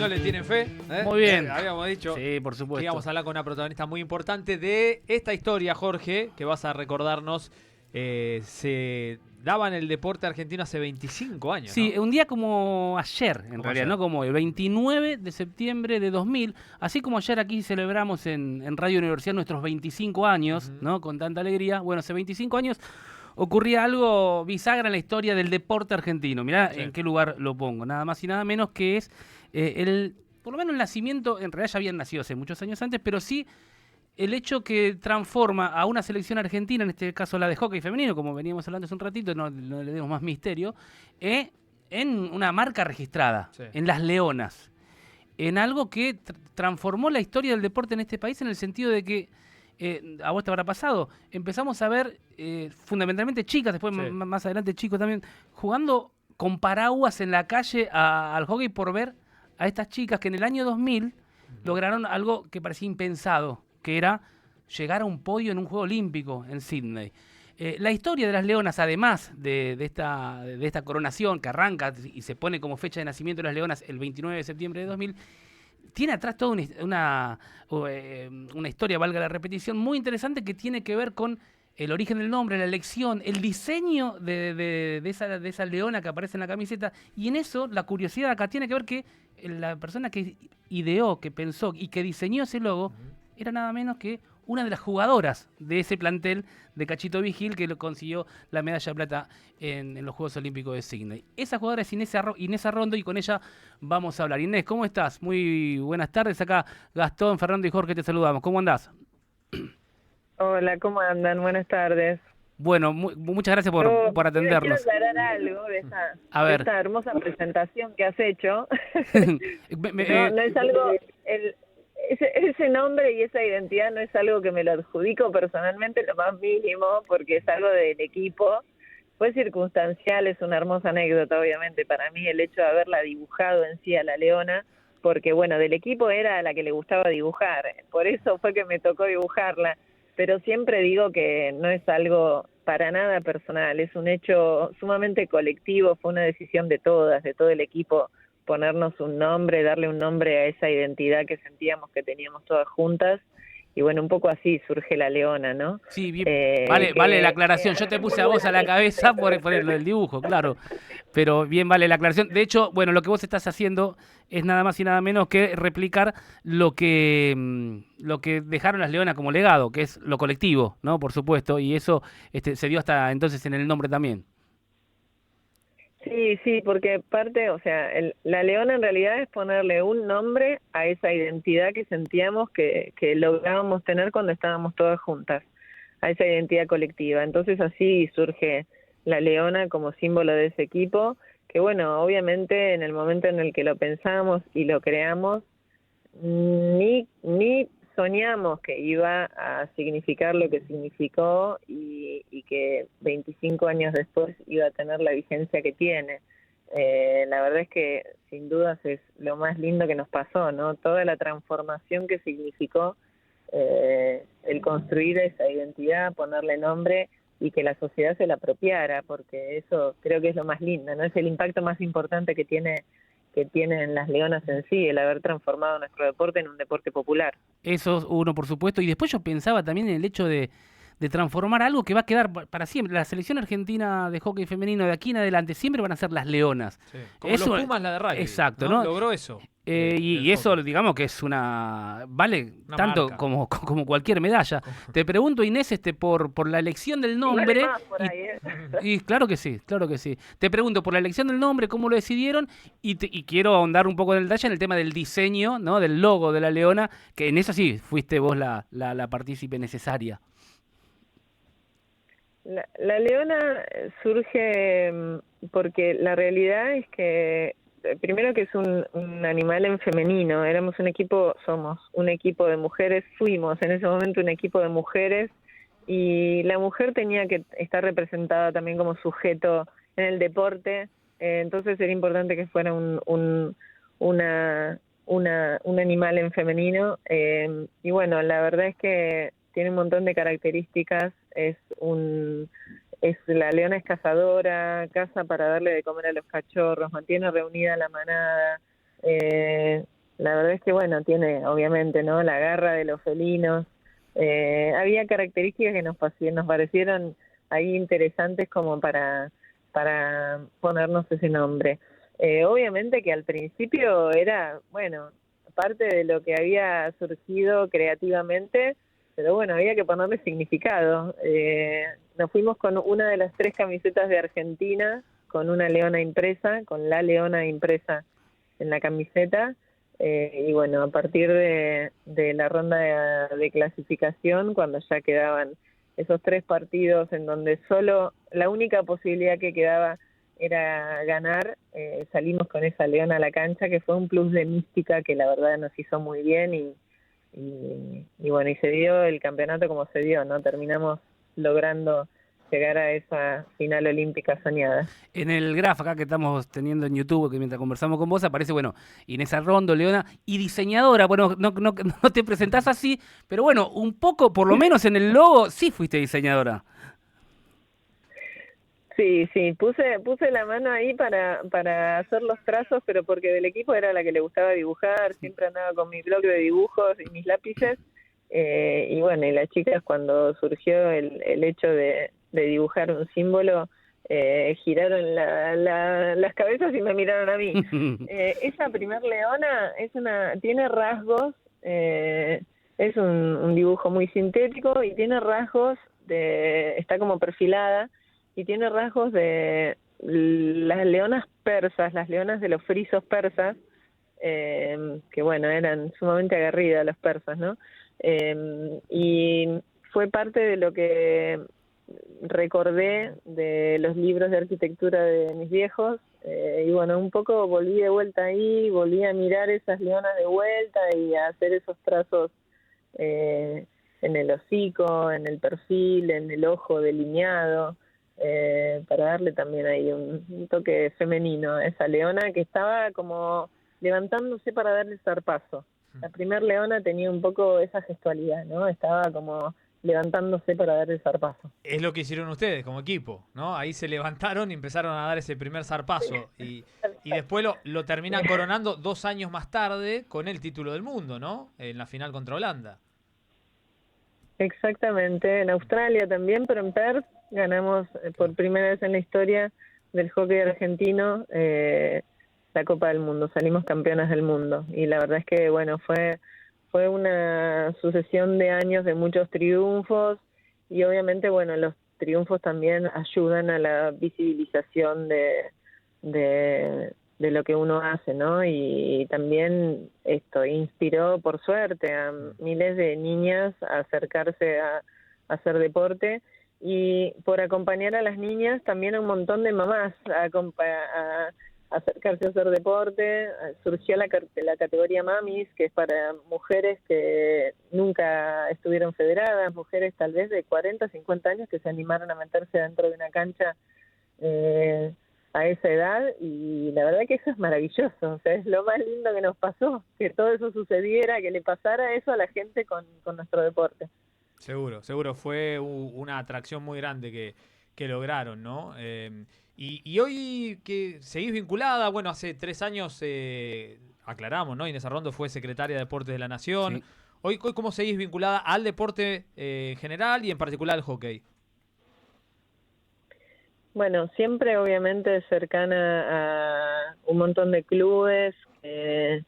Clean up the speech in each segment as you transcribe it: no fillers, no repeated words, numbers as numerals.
no le tienen fe. Muy bien. Habíamos dicho Sí, por supuesto. que íbamos a hablar con una protagonista muy importante de esta historia, Jorge, que vas a recordarnos. Se daba en el deporte argentino hace 25 años, Sí, ¿no? un día como ayer, en Como realidad, ayer. ¿no? Como el 29 de septiembre de 2000, así como ayer aquí celebramos en Radio Universidad nuestros 25 años, Ujú. ¿no? Con tanta alegría. Bueno, hace 25 años ocurría algo bisagra en la historia del deporte argentino. Mirá Sí. en qué lugar lo pongo. Nada más y nada menos que es por lo menos el nacimiento, en realidad ya habían nacido hace muchos años antes, pero sí el hecho que transforma a una selección argentina, en este caso la de hockey femenino, como veníamos hablando hace un ratito, no le demos más misterio, en una marca registrada, Sí. en las Leonas, en algo que transformó la historia del deporte en este país en el sentido de que, a vos te habrá pasado, empezamos a ver fundamentalmente chicas, después Sí. más adelante chicos también, jugando con paraguas en la calle al hockey por ver a estas chicas que en el año 2000 lograron algo que parecía impensado, que era llegar a un podio en un Juego Olímpico en Sydney. La historia de las Leonas, además de esta coronación que arranca y se pone como fecha de nacimiento de las Leonas el 29 de septiembre de 2000, tiene atrás toda una historia, valga la repetición, muy interesante que tiene que ver con el origen del nombre, la elección, el diseño de esa leona que aparece en la camiseta. Y en eso, la curiosidad acá tiene que ver que la persona que ideó, que pensó y que diseñó ese logo era nada menos que una de las jugadoras de ese plantel de Cachito Vigil que lo consiguió la medalla de plata en los Juegos Olímpicos de Sydney. Esa jugadora es Inés Arrondo y con ella vamos a hablar. Inés, ¿cómo estás? Muy buenas tardes. Acá Gastón, Fernando y Jorge te saludamos. ¿Cómo andás? Hola, ¿cómo andan? Buenas tardes. Bueno, muchas gracias Yo por quiero atendernos. aclarar algo A de ver. esta hermosa presentación que has hecho. Me- No es algo, ese nombre y esa identidad no es algo que me lo adjudico personalmente lo más mínimo, porque es algo del equipo. Fue circunstancial, es una hermosa anécdota, obviamente, para mí el hecho de haberla dibujado en sí a la Leona, porque bueno, del equipo era a la que le gustaba dibujar, por eso fue que me tocó dibujarla, pero siempre digo que no es algo para nada personal, es un hecho sumamente colectivo, fue una decisión de todas, de todo el equipo, ponernos un nombre, darle un nombre a esa identidad que sentíamos que teníamos todas juntas, y bueno, un poco así surge la Leona, ¿no? Sí, bien, vale la aclaración. Yo te puse a vos a la cabeza por lo del dibujo, claro. Pero bien vale la aclaración. De hecho, bueno, lo que vos estás haciendo es nada más y nada menos que replicar lo que dejaron las Leonas como legado, que es lo colectivo, ¿no? Por supuesto. Y eso se dio hasta entonces en el nombre también. Sí, sí, porque parte, o sea, la Leona en realidad es ponerle un nombre a esa identidad que sentíamos que lográbamos tener cuando estábamos todas juntas, a esa identidad colectiva. Entonces así surge la Leona como símbolo de ese equipo, que bueno, obviamente en el momento en el que lo pensamos y lo creamos, ni soñamos que iba a significar lo que significó y que 25 años después iba a tener la vigencia que tiene. La verdad es que sin dudas es lo más lindo que nos pasó, ¿no? Toda la transformación que significó el construir esa identidad, ponerle nombre y que la sociedad se la apropiara, porque eso creo que es lo más lindo, ¿no? Es el impacto más importante que tienen las Leonas en sí, el haber transformado nuestro deporte en un deporte popular. Eso uno, por supuesto. Y después yo pensaba también en el hecho de transformar algo que va a quedar para siempre. La selección argentina de hockey femenino de aquí en adelante siempre van a ser las Leonas. Sí. Como Eso, los Pumas, la de rugby. exacto, ¿no? ¿no? Logró eso. Y el eso, hockey. digamos que es vale Una tanto marca. como cualquier medalla. Te pregunto, Inés, por la elección del Y vale nombre. más por ahí, ¿eh? Y claro que sí, claro que sí. Te pregunto por la elección del nombre, cómo lo decidieron, y quiero ahondar un poco en el detalle en el tema del diseño, ¿no? Del logo de la Leona, que en eso sí fuiste vos la partícipe necesaria. La Leona surge porque la realidad es que, primero que es un animal en femenino, somos un equipo de mujeres, fuimos en ese momento un equipo de mujeres y la mujer tenía que estar representada también como sujeto en el deporte, entonces era importante que fuera un animal en femenino y bueno, la verdad es que tiene un montón de características, la leona es cazadora, caza para darle de comer a los cachorros, mantiene reunida la manada, la verdad es que, bueno, tiene obviamente, ¿no?, la garra de los felinos. Había características que nos parecieron ahí interesantes como para ponernos ese nombre. Obviamente que al principio era, bueno, parte de lo que había surgido creativamente, pero bueno, había que ponerle significado. Nos fuimos con una de las 3 camisetas de Argentina, con una leona impresa, con la leona impresa en la camiseta, y bueno, a partir de la ronda de clasificación, cuando ya quedaban esos 3 partidos en donde solo la única posibilidad que quedaba era ganar, salimos con esa leona a la cancha, que fue un plus de mística que la verdad nos hizo muy bien y bueno, y se dio el campeonato como se dio, ¿no? Terminamos logrando llegar a esa final olímpica soñada. En el graph acá que estamos teniendo en YouTube, que mientras conversamos con vos, aparece, bueno, Inés Arrondo, Leona, y diseñadora. Bueno, no te presentás así, pero bueno, un poco, por lo menos en el logo, sí fuiste diseñadora. Sí, puse la mano ahí para hacer los trazos, pero porque del equipo era la que le gustaba dibujar, siempre andaba con mi blog de dibujos y mis lápices, y bueno, y las chicas cuando surgió el hecho de dibujar un símbolo, giraron las cabezas y me miraron a mí. Esa primer leona tiene rasgos, es un dibujo muy sintético y tiene rasgos está como perfilada, y tiene rasgos de las leonas persas, las leonas de los frisos persas, que bueno, eran sumamente aguerridas los persas, ¿no? Y fue parte de lo que recordé de los libros de arquitectura de mis viejos, y bueno, un poco volví de vuelta ahí, volví a mirar esas leonas de vuelta y a hacer esos trazos en el hocico, en el perfil, en el ojo delineado, para darle también ahí un toque femenino a esa leona que estaba como levantándose para darle zarpazo. La primer leona tenía un poco esa gestualidad, ¿no? Estaba como levantándose para dar el zarpazo. Es lo que hicieron ustedes como equipo, ¿no? Ahí se levantaron y empezaron a dar ese primer zarpazo. Y después lo terminan coronando 2 años más tarde con el título del mundo, ¿no? En la final contra Holanda. Exactamente, en Australia también, pero en Perth ganamos por primera vez en la historia del hockey argentino la Copa del Mundo, salimos campeonas del mundo y la verdad es que bueno, fue una sucesión de años de muchos triunfos y obviamente bueno, los triunfos también ayudan a la visibilización de lo que uno hace, ¿no? Y también esto inspiró, por suerte, a miles de niñas a acercarse a hacer deporte y por acompañar a las niñas también a un montón de mamás a acercarse a hacer deporte. Surgió la categoría Mamis, que es para mujeres que nunca estuvieron federadas, mujeres tal vez de 40, 50 años que se animaron a meterse dentro de una cancha a esa edad, y la verdad que eso es maravilloso, o sea, es lo más lindo que nos pasó, que todo eso sucediera, que le pasara eso a la gente con nuestro deporte. Seguro, fue una atracción muy grande que lograron, ¿no? Y hoy que seguís vinculada, bueno, hace 3 años, aclaramos, ¿no? Inés Arrondo fue secretaria de Deportes de la Nación. Sí. Hoy, ¿cómo seguís vinculada al deporte en general y en particular al hockey? Bueno, siempre obviamente cercana a un montón de clubes que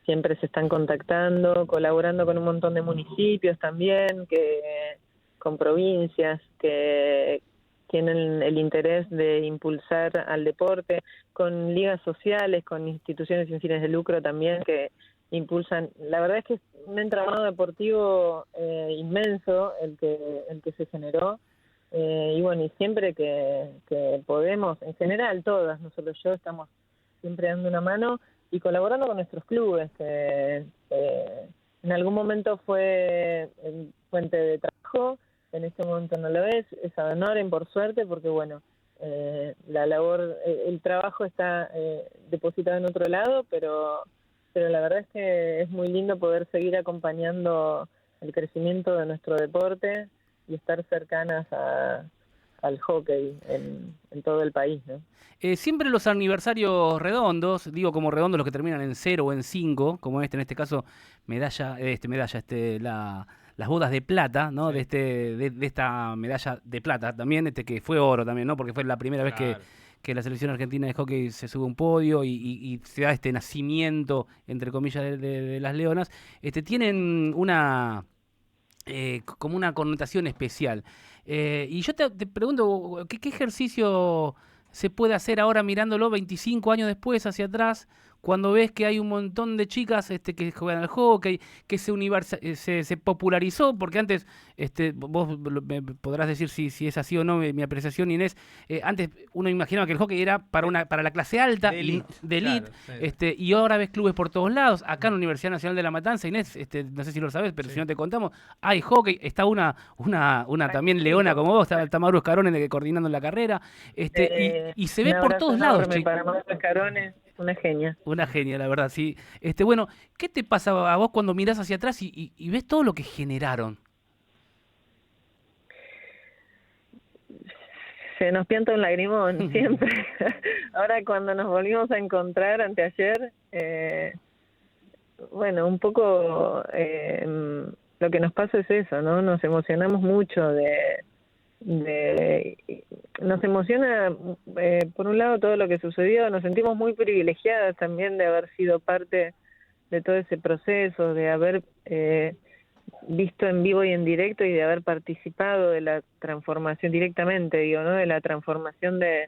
siempre se están contactando, colaborando con un montón de municipios también, con provincias que tienen el interés de impulsar al deporte, con ligas sociales, con instituciones sin fines de lucro también que impulsan. La verdad es que es un entramado deportivo inmenso el que se generó. Y bueno, y siempre que podemos, en general todas, no solo yo, estamos siempre dando una mano y colaborando con nuestros clubes, que en algún momento fue fuente de trabajo, en este momento no lo es ad honorem por suerte, porque bueno, la labor, el trabajo está depositado en otro lado, pero la verdad es que es muy lindo poder seguir acompañando el crecimiento de nuestro deporte y estar cercanas al hockey en todo el país, ¿no? Siempre los aniversarios redondos, digo como redondos los que terminan en 0 o en 5, como en este caso las bodas de plata, ¿no? Sí. De esta medalla de plata también, que fue oro también, ¿no? Porque fue la primera vez Claro. que la selección argentina de hockey se sube a un podio y se da este nacimiento, entre comillas, de las leonas, tienen como una connotación especial. Y yo te pregunto, ¿qué ejercicio se puede hacer ahora mirándolo 25 años después hacia atrás, cuando ves que hay un montón de chicas que juegan al hockey, que se popularizó? Porque antes, vos me podrás decir si es así o no mi apreciación, Inés. Antes uno imaginaba que el hockey era para la clase alta, De elite, de elite, claro, sí. y ahora ves clubes por todos lados. Acá en la Universidad Nacional de La Matanza, Inés, no sé si lo sabes, pero Sí. si no te contamos, hay hockey, está una también leona como vos, está Mauro Escarone coordinando la carrera, y se Un ve por abrazo todos lados, enorme para Mauro Escarones, una genia. una genia, la verdad, sí. Bueno, ¿qué te pasa a vos cuando mirás hacia atrás y ves todo lo que generaron? Se nos pianta un lagrimón siempre. Ahora cuando nos volvimos a encontrar anteayer, bueno, un poco lo que nos pasa es eso, ¿no? Nos emocionamos mucho nos emociona por un lado todo lo que sucedió, nos sentimos muy privilegiadas también de haber sido parte de todo ese proceso, de haber visto en vivo y en directo y de haber participado de la transformación directamente, digo, ¿no? De la transformación de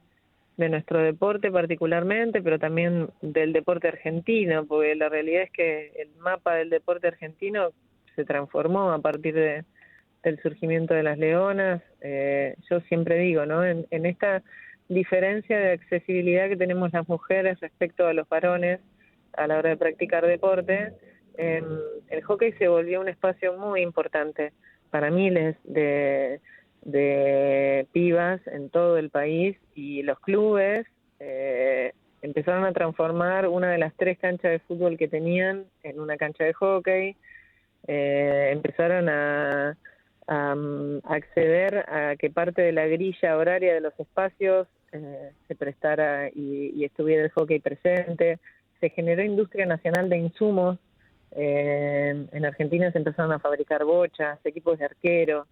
nuestro deporte particularmente, pero también del deporte argentino, porque la realidad es que el mapa del deporte argentino se transformó a partir del surgimiento de las leonas. Yo siempre digo, ¿no? En esta diferencia de accesibilidad que tenemos las mujeres respecto a los varones a la hora de practicar deporte, el hockey se volvió un espacio muy importante para miles de pibas en todo el país, y los clubes empezaron a transformar una de las 3 canchas de fútbol que tenían en una cancha de hockey. Empezaron a acceder a que parte de la grilla horaria de los espacios se prestara y estuviera el hockey presente. Se generó industria nacional de insumos. En Argentina se empezaron a fabricar bochas, equipos de arquero,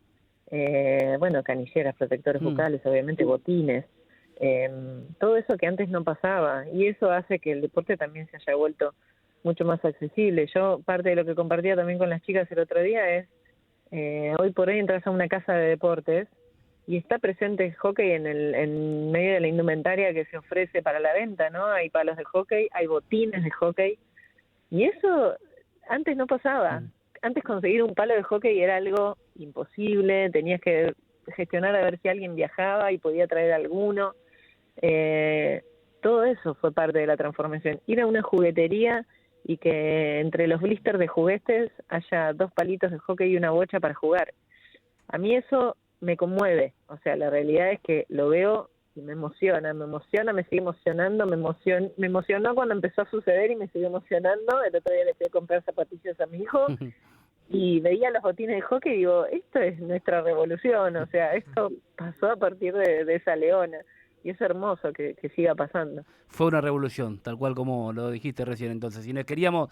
bueno, canilleras, protectores bucales, obviamente botines, todo eso que antes no pasaba, y eso hace que el deporte también se haya vuelto mucho más accesible. Yo, parte de lo que compartía también con las chicas el otro día es, hoy por hoy entras a una casa de deportes y está presente el hockey en medio de la indumentaria que se ofrece para la venta, ¿no? Hay palos de hockey, hay botines de hockey, y eso antes no pasaba. Antes conseguir un palo de hockey era algo imposible, tenías que gestionar a ver si alguien viajaba y podía traer alguno. Todo eso fue parte de la transformación. Ir a una juguetería y que entre los blisters de juguetes haya 2 palitos de hockey y una bocha para jugar. A mí eso me conmueve. O sea, la realidad es que lo veo y me emociona, me sigue emocionando, me emocionó cuando empezó a suceder y me sigue emocionando. El otro día le fui a comprar zapatillas a mi hijo y veía los botines de hockey y digo, esto es nuestra revolución, o sea, esto pasó a partir de esa leona, y es hermoso que siga pasando. Fue una revolución, tal cual como lo dijiste recién entonces. Y nos queríamos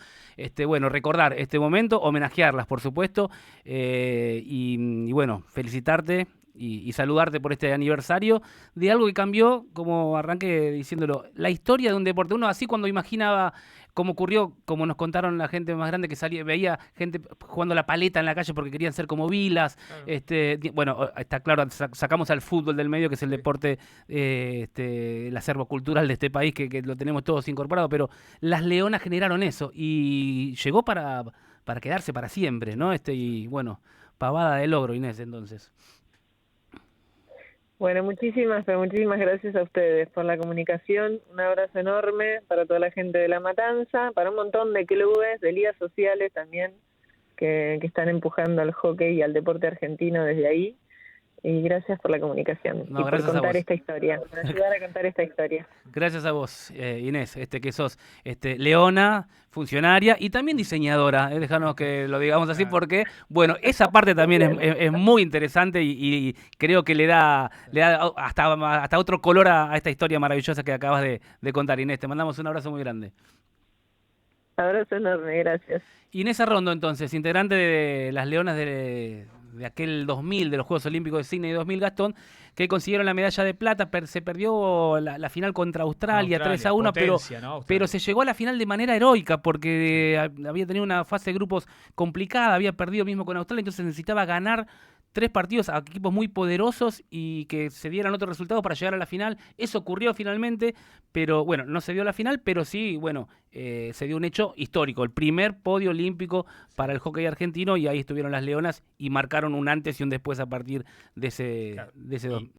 bueno, recordar este momento, homenajearlas, por supuesto, y bueno, felicitarte y saludarte por este aniversario de algo que cambió, como arranqué diciéndolo, la historia de un deporte. Uno así cuando imaginaba cómo ocurrió, como nos contaron la gente más grande que salía, veía gente jugando la paleta en la calle porque querían ser como Vilas. Claro. Bueno, está claro, sacamos al fútbol del medio, que es el deporte, el acervo cultural de este país, que lo tenemos todos incorporado, pero las leonas generaron eso y llegó para quedarse para siempre, ¿no? Y bueno, pavada de logro, Inés, entonces. Bueno, muchísimas gracias a ustedes por la comunicación. Un abrazo enorme para toda la gente de La Matanza, para un montón de clubes, de ligas sociales también, que están empujando al hockey y al deporte argentino desde ahí. Y gracias por la comunicación y por contar esta historia, por ayudar a contar esta historia. Gracias a vos, Inés, que sos leona, funcionaria y también diseñadora, dejarnos que lo digamos así, Claro. porque, bueno, esa parte también es muy interesante y creo que le da hasta otro color a esta historia maravillosa que acabas de contar, Inés. Te mandamos un abrazo muy grande. Abrazo enorme, gracias. Inés Arrondo, entonces, integrante de las Leonas de aquel 2000, de los Juegos Olímpicos de Sydney 2000, Gastón, que consiguieron la medalla de plata, se perdió la final contra Australia, 3-1, potencia, ¿no? pero Australia. se llegó a la final de manera heroica porque había tenido una fase de grupos complicada, había perdido mismo con Australia, entonces necesitaba ganar 3 partidos a equipos muy poderosos y que se dieran otros resultados para llegar a la final. Eso ocurrió finalmente, pero bueno, no se dio la final, pero sí, bueno, se dio un hecho histórico, el primer podio olímpico para el hockey argentino y ahí estuvieron las Leonas y marcaron un antes y un después a partir de ese, Claro. de ese Y,